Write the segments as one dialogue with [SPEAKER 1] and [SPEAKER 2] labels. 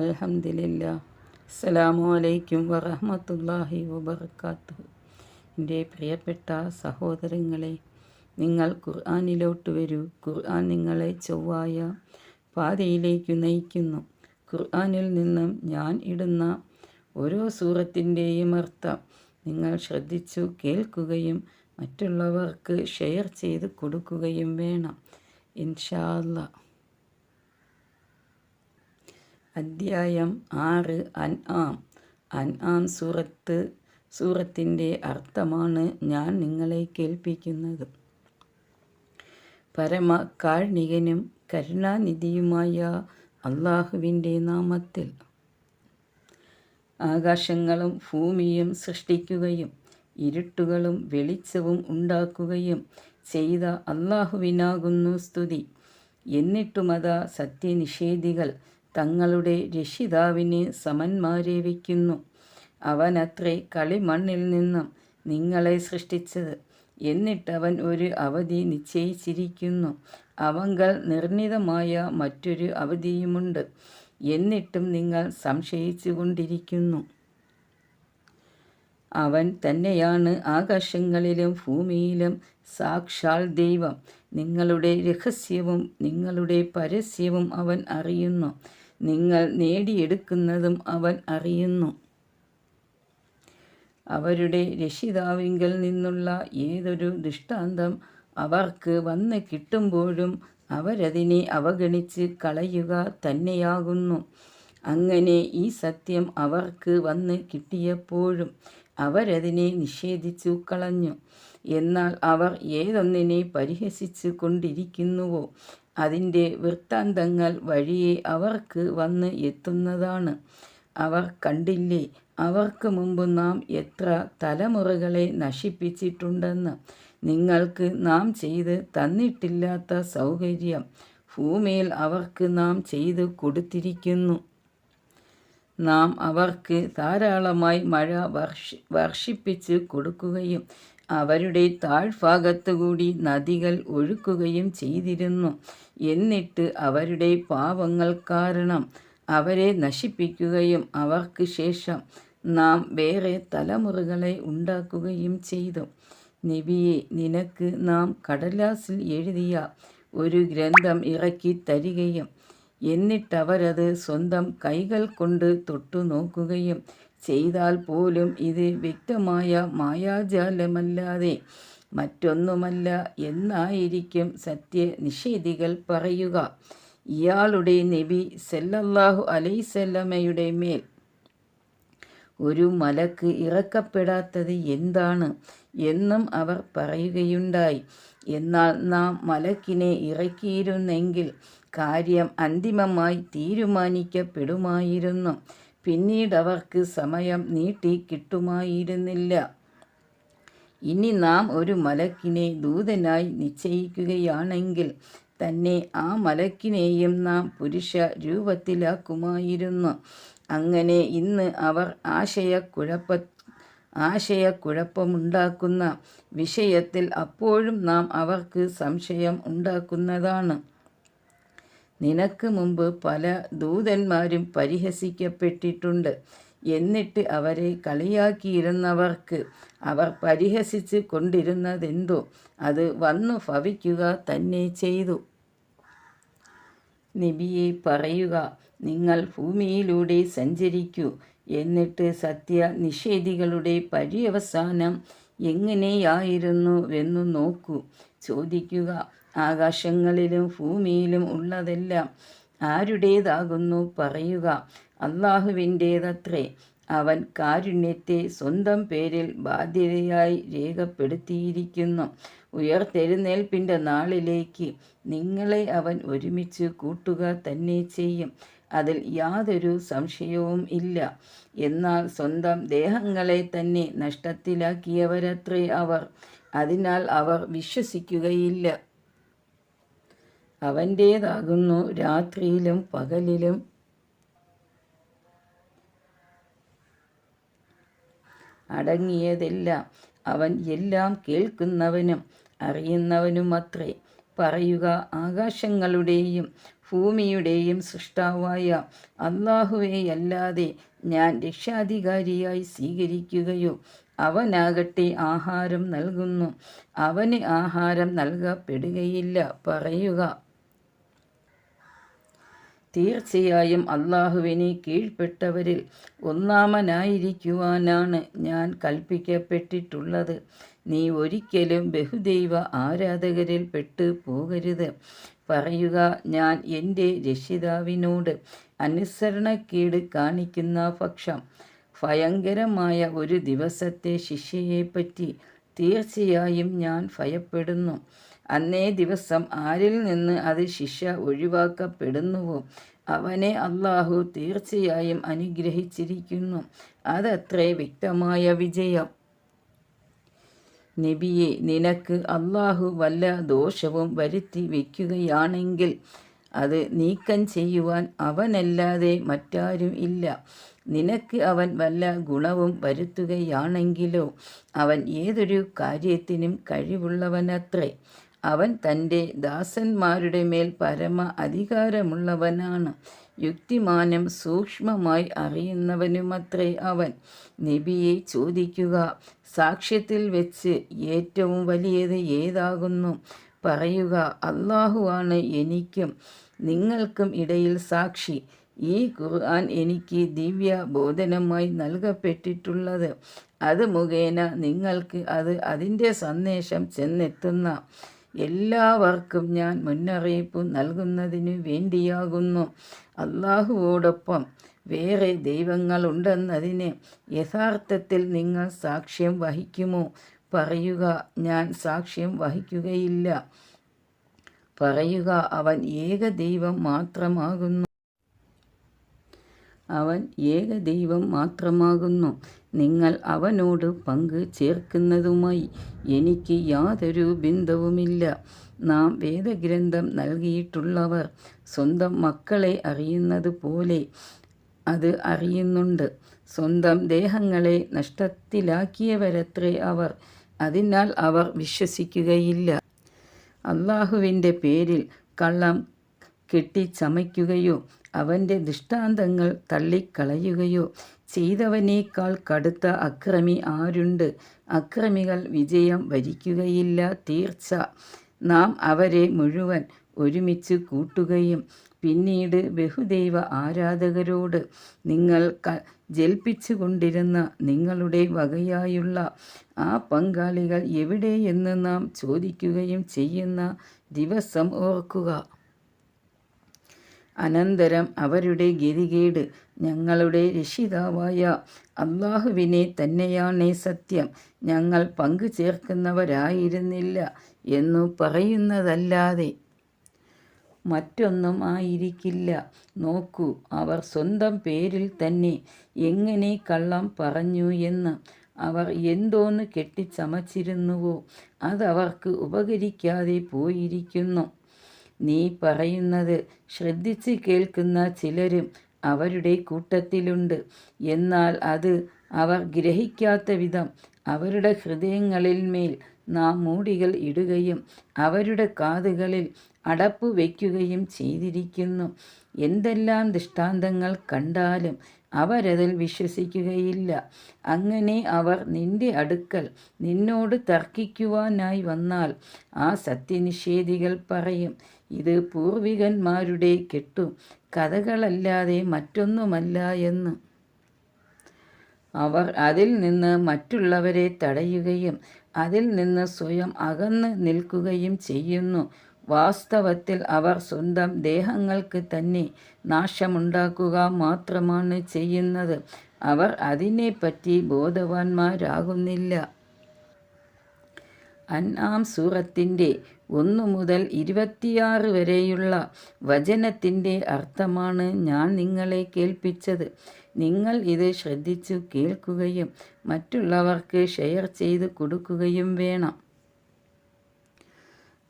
[SPEAKER 1] അൽഹംദുലില്ലാ. അസ്സലാമു അലൈക്കും വറഹ്മത്തുള്ളാഹി വബറകാതുഹു. എൻ്റെ പ്രിയപ്പെട്ട സഹോദരങ്ങളെ, നിങ്ങൾ ഖുർആനിലോട്ട് വരൂ. ഖുർആൻ നിങ്ങളെ ചൊവ്വായ പാതയിലേക്ക് നയിക്കുന്നു. ഖുർആനിൽ നിന്നും ഞാൻ ഇടുന്ന ഓരോ സൂറത്തിൻ്റെയും അർത്ഥം നിങ്ങൾ ശ്രദ്ധിച്ചു കേൾക്കുകയും മറ്റുള്ളവർക്ക് ഷെയർ ചെയ്ത് കൊടുക്കുകയും വേണം. ഇൻഷാ അല്ലാഹ്. അദ്ധ്യായം 6 അൻആം. അൻആം സൂറത്തിൻ്റെ അർത്ഥമാണ് ഞാൻ നിങ്ങളെ കേൾപ്പിക്കുന്നത്. പരമ കാരുണികനും കരുണാനിധിയുമായ അള്ളാഹുവിൻ്റെ നാമത്തിൽ. ആകാശങ്ങളും ഭൂമിയും സൃഷ്ടിക്കുകയും ഇരുട്ടുകളും വെളിച്ചവും ഉണ്ടാക്കുകയും ചെയ്ത അള്ളാഹുവിനാകുന്നു സ്തുതി. എന്നിട്ടുമതാ സത്യനിഷേധികൾ തങ്ങളുടെ രക്ഷിതാവിന് സമന്മാരെ വയ്ക്കുന്നു. അവനത്രേ കളിമണ്ണിൽ നിന്നും നിങ്ങളെ സൃഷ്ടിച്ചത്. എന്നിട്ടവൻ ഒരു അവധി നിശ്ചയിച്ചിരിക്കുന്നു. അവങ്കൽ നിർണിതമായ മറ്റൊരു അവധിയുമുണ്ട്. എന്നിട്ടും നിങ്ങൾ സംശയിച്ചു കൊണ്ടിരിക്കുന്നു. അവൻ തന്നെയാണ് ആകാശങ്ങളിലും ഭൂമിയിലും സാക്ഷാൽ ദൈവം. നിങ്ങളുടെ രഹസ്യവും നിങ്ങളുടെ പരസ്യവും അവൻ അറിയുന്നു. നിങ്ങൾ നേടിയെടുക്കുന്നതും അവൻ അറിയുന്നു. അവരുടെ രക്ഷിതാവിങ്കൽ നിന്നുള്ള ഏതൊരു ദൃഷ്ടാന്തം അവർക്ക് വന്ന് കിട്ടുമ്പോഴും അവരതിനെ അവഗണിച്ച് കളയുക തന്നെയാകുന്നു. അങ്ങനെ ഈ സത്യം അവർക്ക് വന്ന് കിട്ടിയപ്പോഴും അവരതിനെ നിഷേധിച്ചു കളഞ്ഞു. എന്നാൽ അവർ ഏതൊന്നിനെ പരിഹസിച്ചു കൊണ്ടിരിക്കുന്നുവോ അതിൻ്റെ വൃത്താന്തങ്ങൾ വഴിയെ അവർക്ക് വന്ന് എത്തുന്നതാണ്. അവർ കണ്ടില്ലേ, അവർക്ക് മുമ്പ് നാം എത്ര തലമുറകളെ നശിപ്പിച്ചിട്ടുണ്ടെന്ന്. നിങ്ങൾക്ക് നാം ചെയ്ത് തന്നിട്ടില്ലാത്ത സൗകര്യം ഭൂമിയിൽ അവർക്ക് നാം ചെയ്തു കൊടുത്തിരിക്കുന്നു. നാം അവർക്ക് ധാരാളമായി മഴ വർഷിപ്പിച്ച് കൊടുക്കുകയും അവരുടെ താഴ്ഭാഗത്തുകൂടി നദികൾ ഒഴുക്കുകയും ചെയ്തിരുന്നു. എന്നിട്ട് അവരുടെ പാപങ്ങൾ കാരണം അവരെ നശിപ്പിക്കുകയും അവർക്ക് ശേഷം നാം വേറെ തലമുറകളെ ഉണ്ടാക്കുകയും ചെയ്തു. നബിയെ, നിനക്ക് നാം കടലാസിൽ എഴുതിയ ഒരു ഗ്രന്ഥം ഇറക്കി തരികയും എന്നിട്ടവരത് സ്വന്തം കൈകൾ കൊണ്ട് തൊട്ടു നോക്കുകയും ചെയ്താൽ പോലും ഇത് വ്യക്തമായ മായാജാലമല്ലാതെ മറ്റൊന്നുമല്ല എന്നായിരിക്കും സത്യനിഷേധികൾ പറയുക. ഇയാളുടെ നബി സല്ലല്ലാഹു അലൈഹിവസല്ലമയുടെ മേൽ ഒരു മലക്ക് ഇറക്കപ്പെടാത്തത് എന്താണ് എന്നും അവർ പറയുകയുണ്ടായി. എന്നാൽ നാം മലക്കിനെ ഇറക്കിയിരുന്നെങ്കിൽ കാര്യം അന്തിമമായി തീരുമാനിക്കപ്പെടുമായിരുന്നു. പിന്നീടവർക്ക് സമയം നീട്ടി കിട്ടുമായിരുന്നില്ല. ഇനി നാം ഒരു മലക്കിനെ ദൂതനായി നിശ്ചയിക്കുകയാണെങ്കിൽ തന്നെ ആ മലക്കിനെയും നാം പുരുഷ രൂപത്തിലാക്കുമായിരുന്നു. അങ്ങനെ ഇന്ന് അവർ ആശയക്കുഴപ്പമുണ്ടാക്കുന്ന വിഷയത്തിൽ അപ്പോഴും നാം അവർക്ക് സംശയം ഉണ്ടാക്കുന്നതാണ്. നിനക്ക് മുമ്പ് പല ദൂതന്മാരും പരിഹസിക്കപ്പെട്ടിട്ടുണ്ട്. എന്നിട്ട് അവരെ കളിയാക്കിയിരുന്നവർക്ക് അവർ പരിഹസിച്ച് കൊണ്ടിരുന്നതെന്തോ അത് വന്നു ഭവിക്കുക തന്നെ ചെയ്തു. നബിയെ പറയുക, നിങ്ങൾ ഭൂമിയിലൂടെ സഞ്ചരിക്കൂ. എന്നിട്ട് സത്യനിഷേധികളുടെ പര്യവസാനം എങ്ങനെയായിരുന്നുവെന്നു നോക്കൂ. ചോദിക്കുക, ആകാശങ്ങളിലും ഭൂമിയിലും ഉള്ളതെല്ലാം ആരുടേതാകുന്നു? പറയുക, അള്ളാഹുവിൻ്റേതത്രേ. അവൻ കാരുണ്യത്തെ സ്വന്തം പേരിൽ ബാധ്യതയായി രേഖപ്പെടുത്തിയിരിക്കുന്നു. ഉയർത്തെഴുന്നേൽപ്പിൻ്റെ നാളിലേക്ക് നിങ്ങളെ അവൻ ഒരുമിച്ച് കൂട്ടുക തന്നെ ചെയ്യും. അതിൽ യാതൊരു സംശയവും ഇല്ല. എന്നാൽ സ്വന്തം ദേഹങ്ങളെ തന്നെ നഷ്ടത്തിലാക്കിയവരത്രേ അവർ. അതിനാൽ അവർ വിശ്വസിക്കുകയില്ല. അവൻ്റേതാകുന്നു രാത്രിയിലും പകലിലും അടങ്ങിയതെല്ലാം. അവൻ എല്ലാം കേൾക്കുന്നവനും അറിയുന്നവനുമത്രേ. പറയുക, ആകാശങ്ങളുടെയും ഭൂമിയുടെയും സൃഷ്ടാവായ അല്ലാഹുവെയല്ലാതെ ഞാൻ രക്ഷാധികാരിയായി സ്വീകരിക്കുകയോ അവനാകട്ടെ ആഹാരം നൽകുന്നു, അവന് ആഹാരം നൽകപ്പെടുകയില്ല. പറയുക, തീർച്ചയായും അല്ലാഹുവിന് കീഴ്പ്പെട്ടവരിൽ ഒന്നാമനായിരിക്കുവാനാണ് ഞാൻ കൽപ്പിക്കപ്പെട്ടിട്ടുള്ളത്. നീ ഒരിക്കലും ബഹുദൈവ ആരാധകരിൽ പെട്ടു പോകരുത്. പറയുക, ഞാൻ എൻ്റെ രക്ഷിതാവിനോട് അനുസരണക്കേട് കാണിക്കുന്ന പക്ഷം ഭയങ്കരമായ ഒരു ദിവസത്തെ ശിക്ഷയെപ്പറ്റി തീർച്ചയായും ഞാൻ ഭയപ്പെടുന്നു. അന്നേ ദിവസം ആരിൽ നിന്ന് അത് ശിക്ഷ ഒഴിവാക്കപ്പെടുന്നുവോ അവനെ അല്ലാഹു തീർച്ചയായും അനുഗ്രഹിച്ചിരിക്കുന്നു. അതത്രേ വ്യക്തമായ വിജയം. നബിയെ, നിനക്ക് അല്ലാഹു വല്ല ദോഷവും വരുത്തി വയ്ക്കുകയാണെങ്കിൽ അത് നീക്കം ചെയ്യുവാൻ അവനല്ലാതെ മറ്റാരും ഇല്ല. നിനക്ക് അവൻ വല്ല ഗുണവും വരുത്തുകയാണെങ്കിലോ അവൻ ഏതൊരു കാര്യത്തിനും കഴിവുള്ളവനത്രേ. അവൻ തൻ്റെ ദാസന്മാരുടെ മേൽ പരമ അധികാരമുള്ളവനാണ്. യുക്തിമാനം സൂക്ഷ്മമായി അറിയുന്നവനുമത്രേ അവൻ. നബിയെ, ചോദിക്കുക, സാക്ഷ്യത്തിൽ വെച്ച് ഏറ്റവും വലിയത് ഏതാകുന്നു? പറയുക, അല്ലാഹുവാണ് എനിക്കും നിങ്ങൾക്കും ഇടയിൽ സാക്ഷി. ഈ ഖുർആൻ എനിക്ക് ദിവ്യ ബോധനമായി നൽകപ്പെട്ടിട്ടുള്ളത്. അത് മുഖേന നിങ്ങൾക്ക് അതിൻ്റെ സന്ദേശം ചെന്നെത്തുന്ന എല്ലാവർക്കും ഞാൻ മുന്നറിയിപ്പ് നൽകുന്നതിനു വേണ്ടിയാകുന്നു. അല്ലാഹുവോടൊപ്പം വേറെ ദൈവങ്ങളുണ്ടെന്നതിന് യഥാർത്ഥത്തിൽ നിങ്ങൾ സാക്ഷ്യം വഹിക്കുമോ? പറയുക, ഞാൻ സാക്ഷ്യം വഹിക്കുകയില്ല. പറയുക, അവൻ ഏകദൈവം മാത്രമാകുന്നു. അവൻ ഏകദൈവം മാത്രമാകുന്നു. നിങ്ങൾ അവനോട് പങ്ക് ചേർക്കുന്നതുമായി എനിക്ക് യാതൊരു ബന്ധവുമില്ല. നാം വേദഗ്രന്ഥം നൽകിയിട്ടുള്ളവർ സ്വന്തം മക്കളെ അറിയുന്നത് പോലെ അത് അറിയുന്നുണ്ട്. സ്വന്തം ദേഹങ്ങളെ നഷ്ടത്തിലാക്കിയവരത്രേ അവർ. അതിനാൽ അവർ വിശ്വസിക്കുകയില്ല. അല്ലാഹുവിൻ്റെ പേരിൽ കള്ളം കെട്ടിച്ചമയ്ക്കുകയോ അവൻ്റെ ദൃഷ്ടാന്തങ്ങൾ തള്ളിക്കളയുകയോ ചെയ്തവനേക്കാൾ കടുത്ത അക്രമി ആരുണ്ട്? അക്രമികൾ വിജയം വരിക്കുകയില്ല, തീർച്ച. നാം അവരെ മുഴുവൻ ഒരുമിച്ച് കൂട്ടുകയും പിന്നീട് ബഹുദൈവ ആരാധകരോട് നിങ്ങൾ ജൽപ്പിച്ചുകൊണ്ടിരുന്ന നിങ്ങളുടെ വകയായുള്ള ആ പങ്കാളികൾ എവിടെയെന്ന് നാം ചോദിക്കുകയും ചെയ്യുന്ന ദിവസം ഓർക്കുക. അനന്തരം അവരുടെ ഗതികേട് ഞങ്ങളുടെ രക്ഷിതാവായ അല്ലാഹുവിനെ തന്നെയാണേ സത്യം, ഞങ്ങൾ പങ്കു ചേർക്കുന്നവരായിരുന്നില്ല എന്നു പറയുന്നതല്ലാതെ മറ്റൊന്നും ആയിരിക്കില്ല. നോക്കൂ, അവർ സ്വന്തം പേരിൽ തന്നെ എങ്ങനെ കള്ളം പറഞ്ഞു എന്ന്. അവർ എന്തോന്ന് കെട്ടിച്ചമച്ചിരുന്നുവോ അതവർക്ക് ഉപകരിക്കാതെ പോയിരിക്കുന്നു. നീ പറയുന്നത് ശ്രദ്ധിച്ച് കേൾക്കുന്ന ചിലരും അവരുടെ കൂട്ടത്തിലുണ്ട്. എന്നാൽ അത് അവർ ഗ്രഹിക്കാത്ത വിധം അവരുടെ ഹൃദയങ്ങളിൽ മേൽ നാം മൂടികൾ ഇടുകയും അവരുടെ കാതുകളിൽ അടപ്പ് വയ്ക്കുകയും ചെയ്തിരിക്കുന്നു. എന്തെല്ലാം ദൃഷ്ടാന്തങ്ങൾ കണ്ടാലും അവരതിൽ വിശ്വസിക്കുകയില്ല. അങ്ങനെ അവർ നിന്റെ അടുക്കൽ നിന്നോട് തർക്കിക്കുവാനായി വന്നാൽ ആ സത്യനിഷേധികൾ പറയും, ഇത് പൂർവികന്മാരുടെ കഥകളല്ലാതെ മറ്റൊന്നുമല്ല എന്ന്. അവർ അതിൽ നിന്ന് മറ്റുള്ളവരെ തടയുകയും അതിൽ നിന്ന് സ്വയം അകന്ന് നിൽക്കുകയും ചെയ്യുന്നു. വാസ്തവത്തിൽ അവർ സ്വന്തം ദേഹങ്ങൾക്ക് തന്നെ നാശമുണ്ടാക്കുക മാത്രമാണ് ചെയ്യുന്നത്. അവർ അതിനെപ്പറ്റി ബോധവാന്മാരാകുന്നില്ല. അൻആം സൂറത്തിൻ്റെ 1 മുതൽ 26 വരെയുള്ള വചനത്തിൻ്റെ അർത്ഥമാണ് ഞാൻ നിങ്ങളെ കേൾപ്പിച്ചത്. നിങ്ങൾ ഇത് ശ്രദ്ധിച്ചു കേൾക്കുകയും മറ്റുള്ളവർക്ക് ഷെയർ ചെയ്ത് കൊടുക്കുകയും വേണം.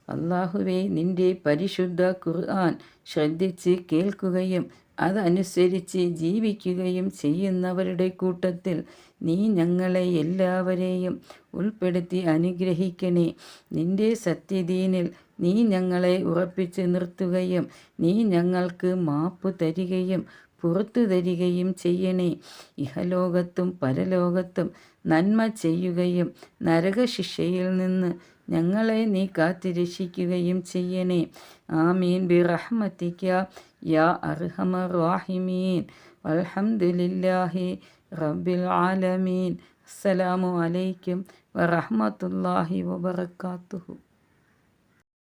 [SPEAKER 1] അല്ലാഹുവേ, നിന്റെ പരിശുദ്ധ ഖുർആൻ ശ്രദ്ധിച്ച് കേൾക്കുകയും അതനുസരിച്ച് ജീവിക്കുകയും ചെയ്യുന്നവരുടെ കൂട്ടത്തിൽ നീ ഞങ്ങളെ എല്ലാവരെയും ഉൾപ്പെടുത്തി അനുഗ്രഹിക്കണേ. നിന്റെ സത്യദീനിൽ നീ ഞങ്ങളെ ഉറപ്പിച്ച് നിർത്തുകയും നീ ഞങ്ങൾക്ക് മാപ്പ് തരികയും പുറത്തു തരികയും ചെയ്യണേ. ഇഹലോകത്തും പരലോകത്തും നന്മ ചെയ്യുകയും നരകശിക്ഷയിൽ നിന്ന് ഞങ്ങളെ നീ കാത്തുരക്ഷിക്കുകയും ചെയ്യണേ. ആമീൻ ബിറഹ്മതിക യാ അർഹമർ റാഹിമീൻ. വൽഹംദുലില്ലാഹി റബ്ബിൽ ആലമീൻ. അസ്സലാമു അലൈക്കും വറഹ്മത്തുള്ളാഹി വബറകാതുഹു.